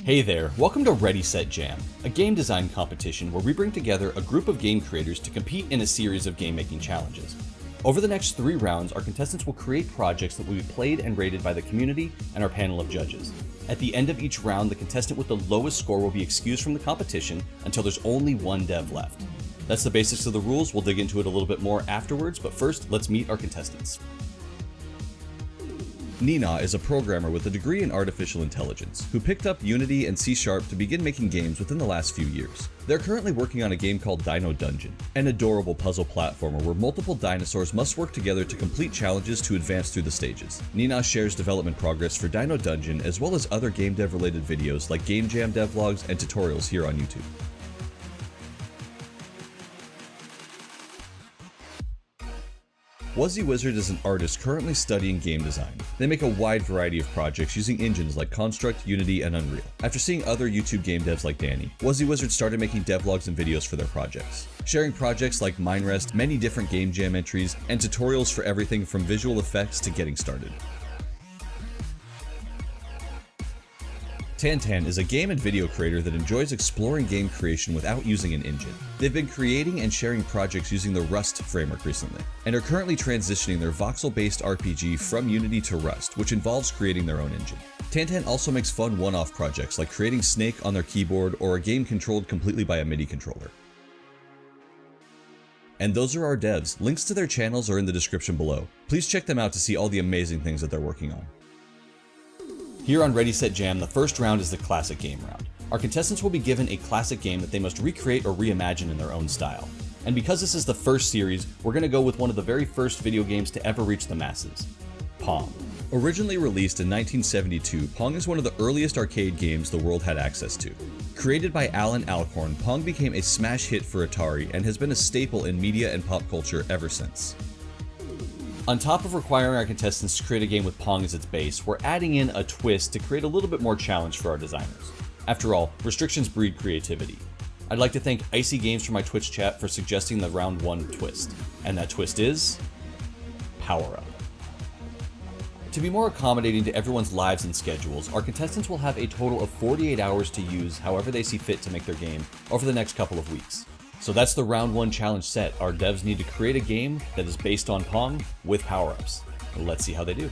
Hey there, welcome to Ready Set Jam, a game design competition where we bring together a group of game creators to compete in a series of game making challenges. Over the next 3 rounds, our contestants will create projects that will be played and rated by the community and our panel of judges. At the end of each round, the contestant with the lowest score will be excused from the competition until there's only one dev left. That's the basics of the rules. We'll dig into it a little bit more afterwards, but first, let's meet our contestants. Neenaw is a programmer with a degree in artificial intelligence, who picked up Unity and C# to begin making games within the last few years. They're currently working on a game called Dino Dungeon, an adorable puzzle platformer where multiple dinosaurs must work together to complete challenges to advance through the stages. Neenaw shares development progress for Dino Dungeon as well as other game dev related videos like Game Jam devlogs and tutorials here on YouTube. WuzzyWizard is an artist currently studying game design. They make a wide variety of projects using engines like Construct, Unity, and Unreal. After seeing other YouTube game devs like Danny, WuzzyWizard started making devlogs and videos for their projects, sharing projects like Minecraft, many different game jam entries, and tutorials for everything from visual effects to getting started. Tantan is a game and video creator that enjoys exploring game creation without using an engine. They've been creating and sharing projects using the Rust framework recently, and are currently transitioning their voxel-based RPG from Unity to Rust, which involves creating their own engine. Tantan also makes fun one-off projects like creating Snake on their keyboard or a game controlled completely by a MIDI controller. And those are our devs. Links to their channels are in the description below. Please check them out to see all the amazing things that they're working on. Here on Ready Set Jam, the first round is the classic game round. Our contestants will be given a classic game that they must recreate or reimagine in their own style. And because this is the first series, we're going to go with one of the very first video games to ever reach the masses, Pong. Originally released in 1972, Pong is one of the earliest arcade games the world had access to. Created by Alan Alcorn, Pong became a smash hit for Atari and has been a staple in media and pop culture ever since. On top of requiring our contestants to create a game with Pong as its base, we're adding in a twist to create a little bit more challenge for our designers. After all, restrictions breed creativity. I'd like to thank Icy Games for my Twitch chat for suggesting the round 1 twist, and that twist is Power Up. To be more accommodating to everyone's lives and schedules, our contestants will have a total of 48 hours to use however they see fit to make their game over the next couple of weeks. So that's the round 1 challenge set. Our devs need to create a game that is based on Pong with power-ups. Let's see how they do.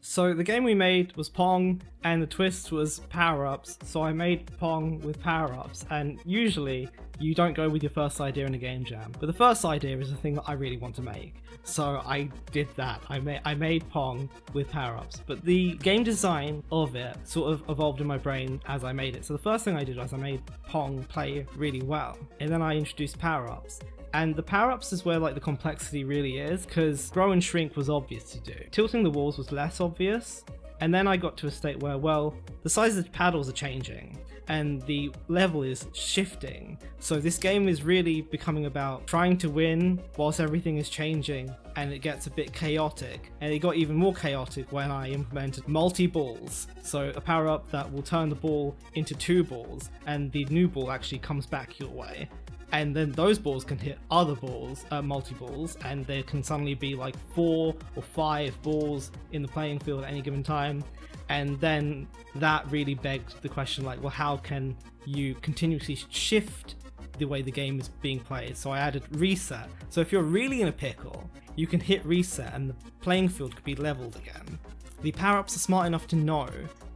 So the game we made was Pong, and the twist was power-ups, so I made Pong with power-ups, and usually you don't go with your first idea in a game jam, but the first idea is the thing that I really want to make, so I did that. I made Pong with power-ups, but the game design of it sort of evolved in my brain as I made it. So the first thing I did was I made Pong play really well, and then I introduced power-ups. And the power-ups is where like the complexity really is, because grow and shrink was obvious to do. Tilting the walls was less obvious, and then I got to a state where, well, the size of the paddles are changing, and the level is shifting. So this game is really becoming about trying to win whilst everything is changing, and it gets a bit chaotic. And it got even more chaotic when I implemented multi-balls. So a power-up that will turn the ball into 2 balls, and the new ball actually comes back your way. And then those balls can hit other balls, multi-balls, and there can suddenly be like 4 or 5 balls in the playing field at any given time. And then that really begged the question, like, well, how can you continuously shift the way the game is being played? So I added reset. So if you're really in a pickle, you can hit reset and the playing field could be leveled again. The power-ups are smart enough to know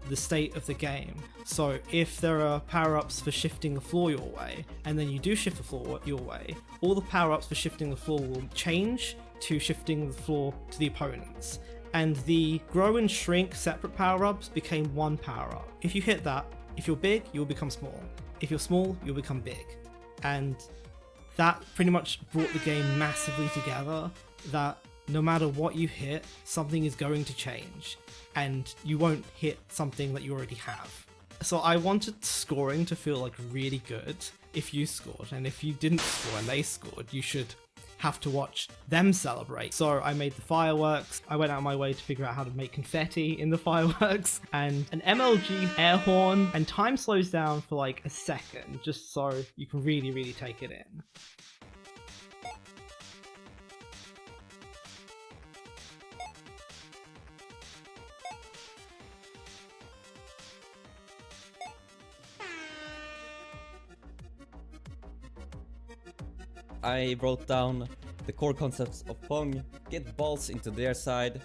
the state of the game. So if there are power-ups for shifting the floor your way, and then you do shift the floor your way, all the power-ups for shifting the floor will change to shifting the floor to the opponents. And the grow and shrink separate power-ups became one power-up. If you hit that, if you're big, you'll become small. If you're small, you'll become big. And that pretty much brought the game massively together, that no matter what you hit, something is going to change, and you won't hit something that you already have. So I wanted scoring to feel like really good if you scored, and if you didn't score and they scored, you should have to watch them celebrate. So I made the fireworks, I went out of my way to figure out how to make confetti in the fireworks, and an MLG air horn, and time slows down for like a second, just so you can really take it in. I wrote down the core concepts of Pong: get balls into their side,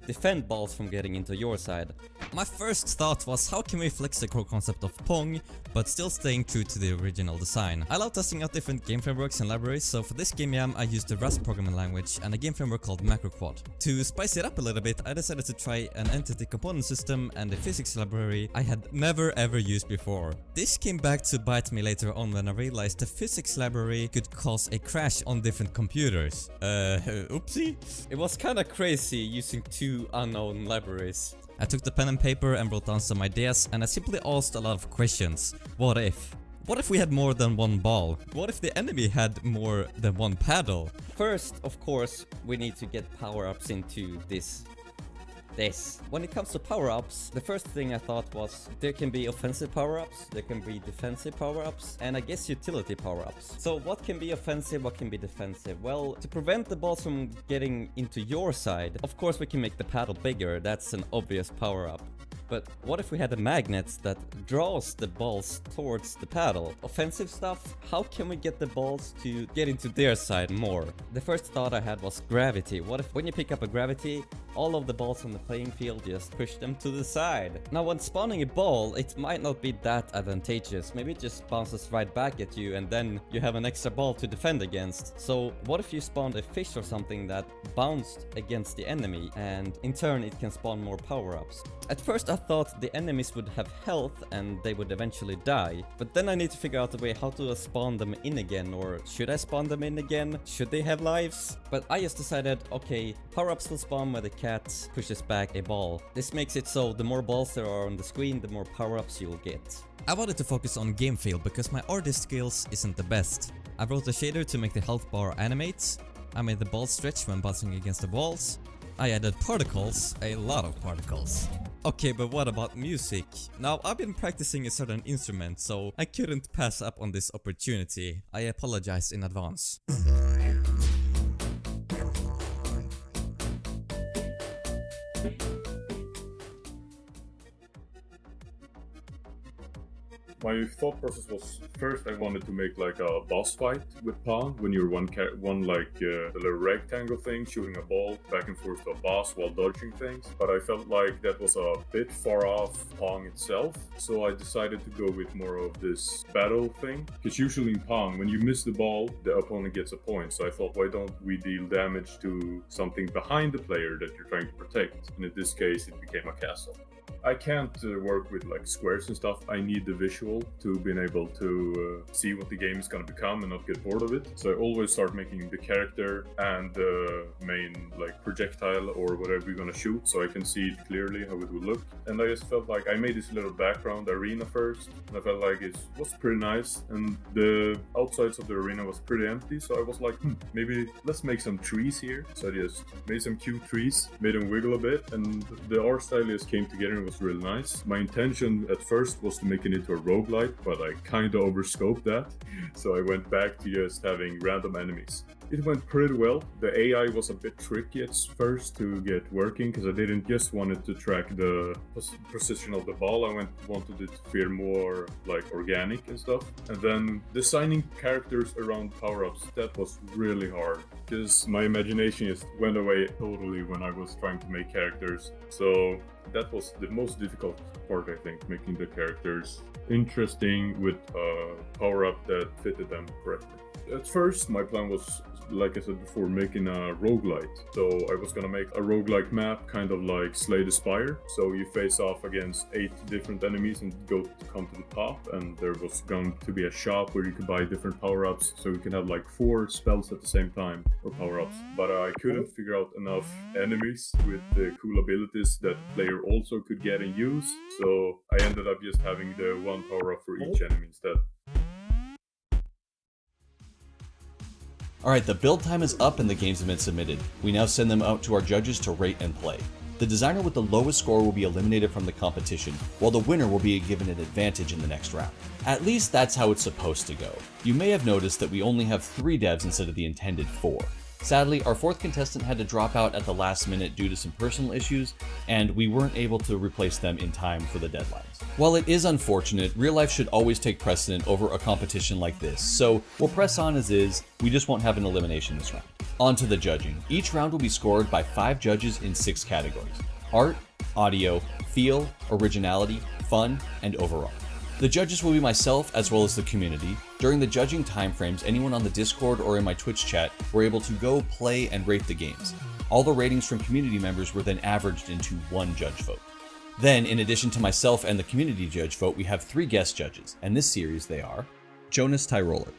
defend balls from getting into your side. My first thought was, how can we flex the core concept of Pong but still staying true to the original design? I love testing out different game frameworks and libraries, so for this game jam I used the Rust programming language and a game framework called MacroQuad. To spice it up a little bit, I decided to try an entity component system and a physics library I had never ever used before. This came back to bite me later on when I realized the physics library could cause a crash on different computers. Oopsie. It was kinda crazy using two unknown libraries. I took the pen and paper and wrote down some ideas, and I simply asked a lot of questions. What if? What if we had more than one ball? What if the enemy had more than one paddle? First, of course, we need to get power-ups into this. When it comes to power-ups, the first thing I thought was there can be offensive power-ups, there can be defensive power-ups, and I guess utility power-ups. So what can be offensive, what can be defensive? Well, to prevent the balls from getting into your side, of course we can make the paddle bigger, that's an obvious power-up. But what if we had a magnet that draws the balls towards the paddle? Offensive stuff, how can we get the balls to get into their side more? The first thought I had was gravity. What if when you pick up a gravity, all of the balls on the playing field just push them to the side? Now when spawning a ball, it might not be that advantageous. Maybe it just bounces right back at you and then you have an extra ball to defend against. So what if you spawned a fish or something that bounced against the enemy and in turn it can spawn more power-ups? At first I thought the enemies would have health and they would eventually die, but then I need to figure out a way how to spawn them in again, or should I spawn them in again? Should they have lives? But I just decided, okay, power-ups will spawn when the cat pushes back a ball. This makes it so the more balls there are on the screen, the more power-ups you'll get. I wanted to focus on game feel because my artist skills isn't the best. I wrote a shader to make the health bar animate, I made the ball stretch when bouncing against the walls, I added particles, a lot of particles. Okay, but what about music? Now, I've been practicing a certain instrument, so I couldn't pass up on this opportunity. I apologize in advance. My thought process was, first I wanted to make like a boss fight with Pong, when you're one a little rectangle thing shooting a ball back and forth to a boss while dodging things, but I felt like that was a bit far off Pong itself, so I decided to go with more of this battle thing, because usually in Pong, when you miss the ball, the opponent gets a point, so I thought, why don't we deal damage to something behind the player that you're trying to protect, and in this case it became a castle. I can't work with like squares and stuff. I need the visual to being able to see what the game is going to become and not get bored of it. So I always start making the character and the main like projectile or whatever you're going to shoot, so I can see it clearly how it will look. And I just felt like I made this little background arena first, and I felt like it was pretty nice, and the outsides of the arena was pretty empty, so I was like, maybe let's make some trees here. So I just made some cute trees, made them wiggle a bit, and the art style just came together and was really nice. My intention at first was to make it into a roguelike, but I kind of overscoped that, so I went back to just having random enemies. It went pretty well. The AI was a bit tricky at first to get working, because I didn't just want it to track the position of the ball. I wanted it to feel more like organic and stuff. And then designing characters around power-ups, that was really hard, because my imagination just went away totally when I was trying to make characters. So that was the most difficult part, I think, making the characters interesting with a power-up that fitted them correctly. At first, my plan was, like I said before, making a roguelite. So I was gonna make a roguelike map, kind of like Slay the Spire. So you face off against 8 different enemies and come to the top, and there was going to be a shop where you could buy different power-ups, so you can have like 4 spells at the same time, or power-ups. But I couldn't figure out enough enemies with the cool abilities that the player also could get and use, so I ended up just having the 1 power-up for each enemy instead. Alright, the build time is up and the games have been submitted. We now send them out to our judges to rate and play. The designer with the lowest score will be eliminated from the competition, while the winner will be given an advantage in the next round. At least that's how it's supposed to go. You may have noticed that we only have 3 devs instead of the intended 4. Sadly, our fourth contestant had to drop out at the last minute due to some personal issues, and we weren't able to replace them in time for the deadlines. While it is unfortunate, real life should always take precedent over a competition like this, so we'll press on as is, we just won't have an elimination this round. On to the judging. Each round will be scored by 5 judges in 6 categories: art, audio, feel, originality, fun, and overall. The judges will be myself as well as the community. During the judging timeframes, anyone on the Discord or in my Twitch chat were able to go play and rate the games. All the ratings from community members were then averaged into one judge vote. Then, in addition to myself and the community judge vote, we have 3 guest judges, and this series they are Jonas Tyroller,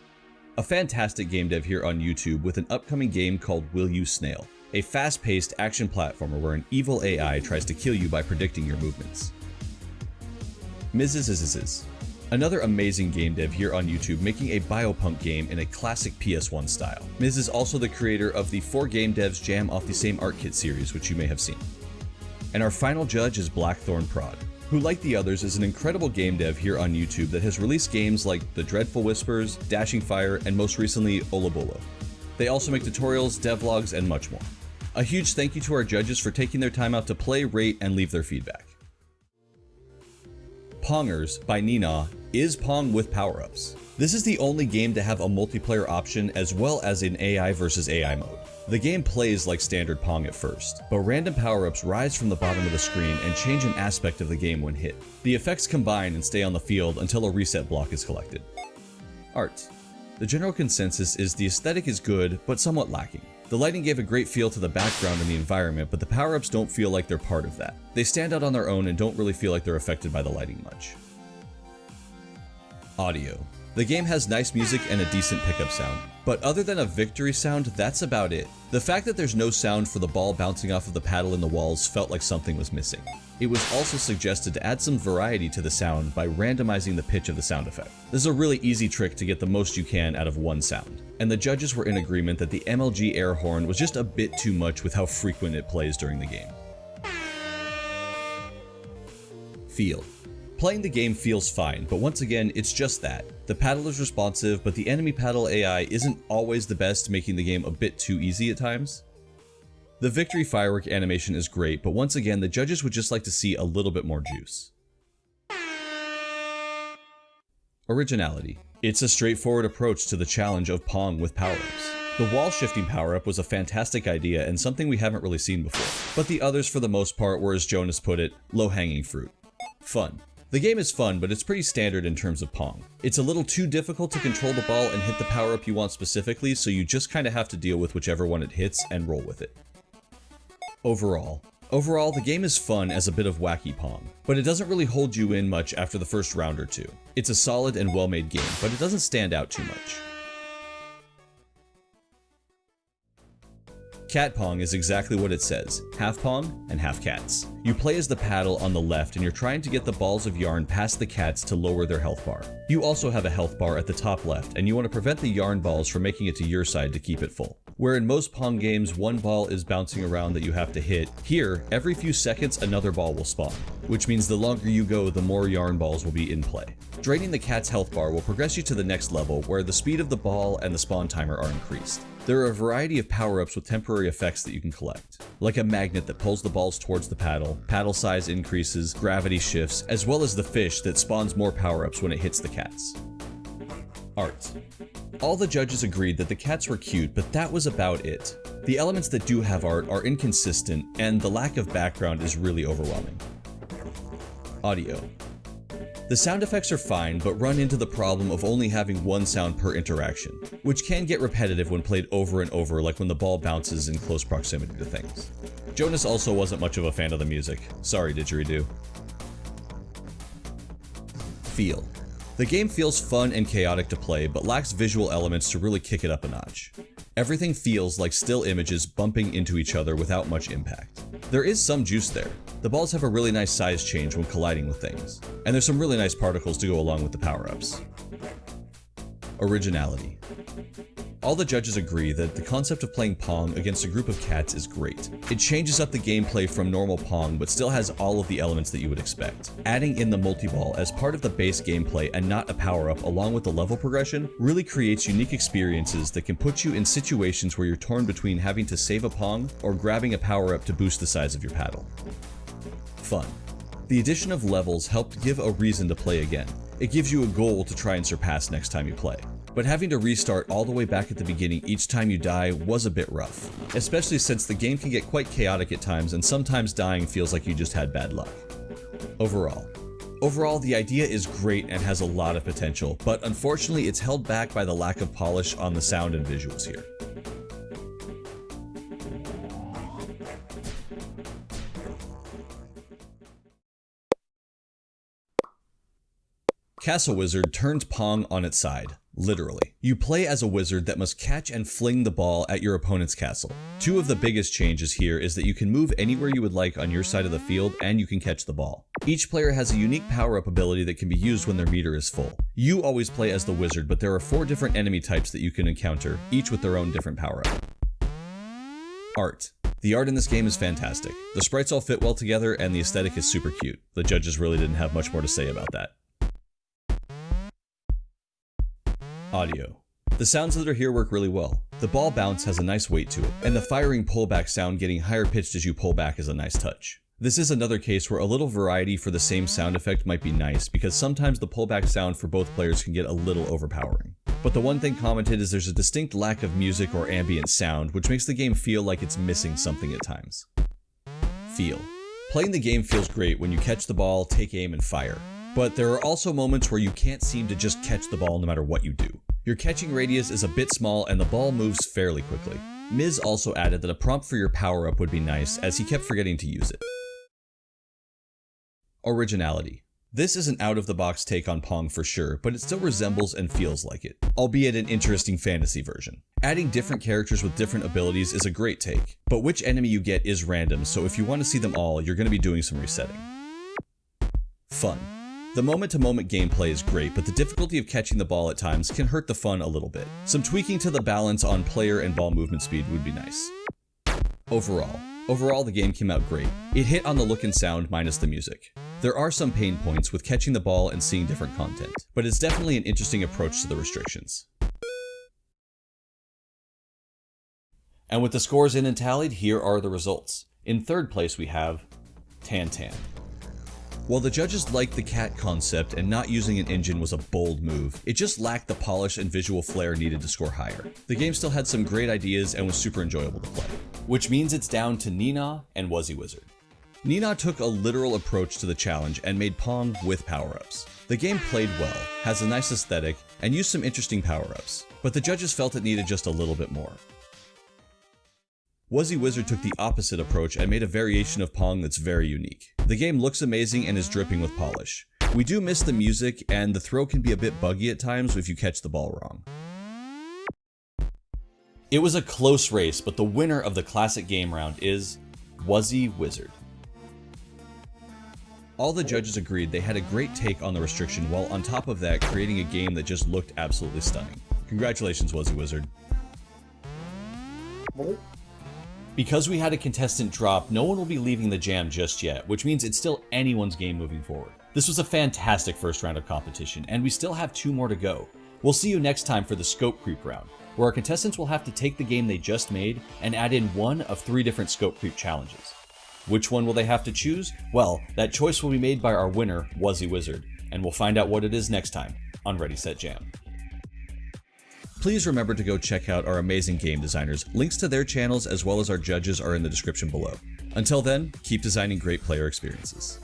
a fantastic game dev here on YouTube with an upcoming game called Will You Snail, a fast-paced action platformer where an evil AI tries to kill you by predicting your movements. Mrs. Another amazing game dev here on YouTube making a biopunk game in a classic PS1 style. Miz is also the creator of the 4 game devs jam off the same art kit series, which you may have seen. And our final judge is Blackthorn Prod, who like the others is an incredible game dev here on YouTube that has released games like The Dreadful Whispers, Dashing Fire, and most recently Olobolo. They also make tutorials, devlogs, and much more. A huge thank you to our judges for taking their time out to play, rate, and leave their feedback. Pongers by Neenaw is Pong with power-ups. This is the only game to have a multiplayer option as well as an AI versus AI mode. The game plays like standard Pong at first, but random power-ups rise from the bottom of the screen and change an aspect of the game when hit. The effects combine and stay on the field until a reset block is collected. Art. The general consensus is the aesthetic is good, but somewhat lacking. The lighting gave a great feel to the background and the environment, but the power-ups don't feel like they're part of that. They stand out on their own and don't really feel like they're affected by the lighting much. Audio. The game has nice music and a decent pickup sound, but other than a victory sound, that's about it. The fact that there's no sound for the ball bouncing off of the paddle in the walls felt like something was missing. It was also suggested to add some variety to the sound by randomizing the pitch of the sound effect. This is a really easy trick to get the most you can out of one sound, and the judges were in agreement that the MLG air horn was just a bit too much with how frequent it plays during the game. Feel. Playing the game feels fine, but once again, it's just that. The paddle is responsive, but the enemy paddle AI isn't always the best, making the game a bit too easy at times. The victory firework animation is great, but once again, the judges would just like to see a little bit more juice. Originality. It's a straightforward approach to the challenge of Pong with power-ups. The wall shifting power-up was a fantastic idea and something we haven't really seen before, but the others for the most part were, as Jonas put it, low-hanging fruit. Fun. The game is fun, but it's pretty standard in terms of Pong. It's a little too difficult to control the ball and hit the power-up you want specifically, so you just kinda have to deal with whichever one it hits and roll with it. Overall, the game is fun as a bit of wacky Pong, but it doesn't really hold you in much after the first round or two. It's a solid and well-made game, but it doesn't stand out too much. Cat Pong is exactly what it says, half Pong and half cats. You play as the paddle on the left and you're trying to get the balls of yarn past the cats to lower their health bar. You also have a health bar at the top left and you want to prevent the yarn balls from making it to your side to keep it full. Where in most Pong games, one ball is bouncing around that you have to hit, here, every few seconds another ball will spawn, which means the longer you go, the more yarn balls will be in play. Draining the cat's health bar will progress you to the next level where the speed of the ball and the spawn timer are increased. There are a variety of power-ups with temporary effects that you can collect, like a magnet that pulls the balls towards the paddle size increases, gravity shifts, as well as the fish that spawns more power-ups when it hits the cats. Art. All the judges agreed that the cats were cute, but that was about it. The elements that do have art are inconsistent, and the lack of background is really overwhelming. Audio. The sound effects are fine, but run into the problem of only having one sound per interaction, which can get repetitive when played over and over, like when the ball bounces in close proximity to things. Jonas also wasn't much of a fan of the music. Sorry, didgeridoo. Feel. The game feels fun and chaotic to play, but lacks visual elements to really kick it up a notch. Everything feels like still images bumping into each other without much impact. There is some juice there. The balls have a really nice size change when colliding with things, and there's some really nice particles to go along with the power-ups. Originality. All the judges agree that the concept of playing Pong against a group of cats is great. It changes up the gameplay from normal Pong, but still has all of the elements that you would expect. Adding in the multi-ball as part of the base gameplay and not a power-up along with the level progression really creates unique experiences that can put you in situations where you're torn between having to save a Pong or grabbing a power-up to boost the size of your paddle. Fun. The addition of levels helped give a reason to play again. It gives you a goal to try and surpass next time you play. But having to restart all the way back at the beginning each time you die was a bit rough, especially since the game can get quite chaotic at times and sometimes dying feels like you just had bad luck. Overall, the idea is great and has a lot of potential, but unfortunately it's held back by the lack of polish on the sound and visuals here. Castle Wizard turns Pong on its side, literally. You play as a wizard that must catch and fling the ball at your opponent's castle. Two of the biggest changes here is that you can move anywhere you would like on your side of the field and you can catch the ball. Each player has a unique power-up ability that can be used when their meter is full. You always play as the wizard, but there are 4 different enemy types that you can encounter, each with their own different power-up. Art. The art in this game is fantastic. The sprites all fit well together and the aesthetic is super cute. The judges really didn't have much more to say about that. Audio. The sounds that are here work really well. The ball bounce has a nice weight to it, and the firing pullback sound getting higher pitched as you pull back is a nice touch. This is another case where a little variety for the same sound effect might be nice, because sometimes the pullback sound for both players can get a little overpowering. But the one thing commented is there's a distinct lack of music or ambient sound, which makes the game feel like it's missing something at times. Feel. Playing the game feels great when you catch the ball, take aim, and fire. But there are also moments where you can't seem to just catch the ball no matter what you do. Your catching radius is a bit small and the ball moves fairly quickly. Miz also added that a prompt for your power-up would be nice, as he kept forgetting to use it. Originality. This is an out-of-the-box take on Pong for sure, but it still resembles and feels like it, albeit an interesting fantasy version. Adding different characters with different abilities is a great take, but which enemy you get is random, so if you want to see them all, you're going to be doing some resetting. Fun. The moment-to-moment gameplay is great, but the difficulty of catching the ball at times can hurt the fun a little bit. Some tweaking to the balance on player and ball movement speed would be nice. Overall, the game came out great. It hit on the look and sound minus the music. There are some pain points with catching the ball and seeing different content, but it's definitely an interesting approach to the restrictions. And with the scores in and tallied, here are the results. In third place we have Tantan. While the judges liked the cat concept and not using an engine was a bold move, it just lacked the polish and visual flair needed to score higher. The game still had some great ideas and was super enjoyable to play. Which means it's down to Neenaw and WuzzyWizard. Neenaw took a literal approach to the challenge and made Pong with power-ups. The game played well, has a nice aesthetic, and used some interesting power-ups, but the judges felt it needed just a little bit more. WuzzyWizard took the opposite approach and made a variation of Pong that's very unique. The game looks amazing and is dripping with polish. We do miss the music, and the throw can be a bit buggy at times if you catch the ball wrong. It was a close race, but the winner of the classic game round is WuzzyWizard. All the judges agreed they had a great take on the restriction, while on top of that creating a game that just looked absolutely stunning. Congratulations, WuzzyWizard. Because we had a contestant drop, no one will be leaving the jam just yet, which means it's still anyone's game moving forward. This was a fantastic first round of competition, and we still have 2 more to go. We'll see you next time for the Scope Creep round, where our contestants will have to take the game they just made and add in one of 3 different Scope Creep challenges. Which one will they have to choose? Well, that choice will be made by our winner, WuzzyWizard, and we'll find out what it is next time on Ready Set Jam. Please remember to go check out our amazing game designers. Links to their channels as well as our judges are in the description below. Until then, keep designing great player experiences.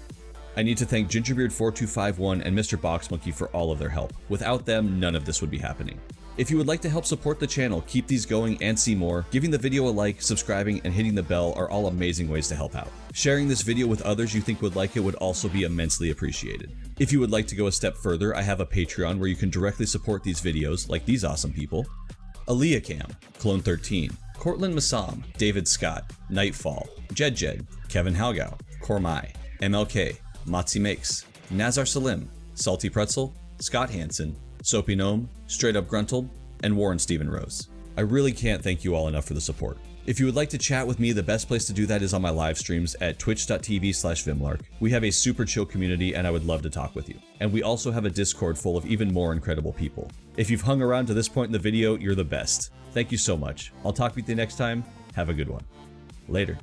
I need to thank Gingerbeard4251 and Mr. Boxmonkey for all of their help. Without them, none of this would be happening. If you would like to help support the channel, keep these going and see more, giving the video a like, subscribing, and hitting the bell are all amazing ways to help out. Sharing this video with others you think would like it would also be immensely appreciated. If you would like to go a step further, I have a Patreon where you can directly support these videos, like these awesome people: Aaliyah Clone13, Cortland Massam, David Scott, Nightfall, Jed, Kevin Halgau, Kormai, MLK, Matzi Makes, Nazar Salim, Salty Pretzel, Scott Hansen, Soapy Gnome, Straight Up Gruntled, and Warren Stephen Rose. I really can't thank you all enough for the support. If you would like to chat with me, the best place to do that is on my live streams at twitch.tv/Vimlark. We have a super chill community and I would love to talk with you. And we also have a Discord full of even more incredible people. If you've hung around to this point in the video, you're the best. Thank you so much. I'll talk with you next time. Have a good one. Later.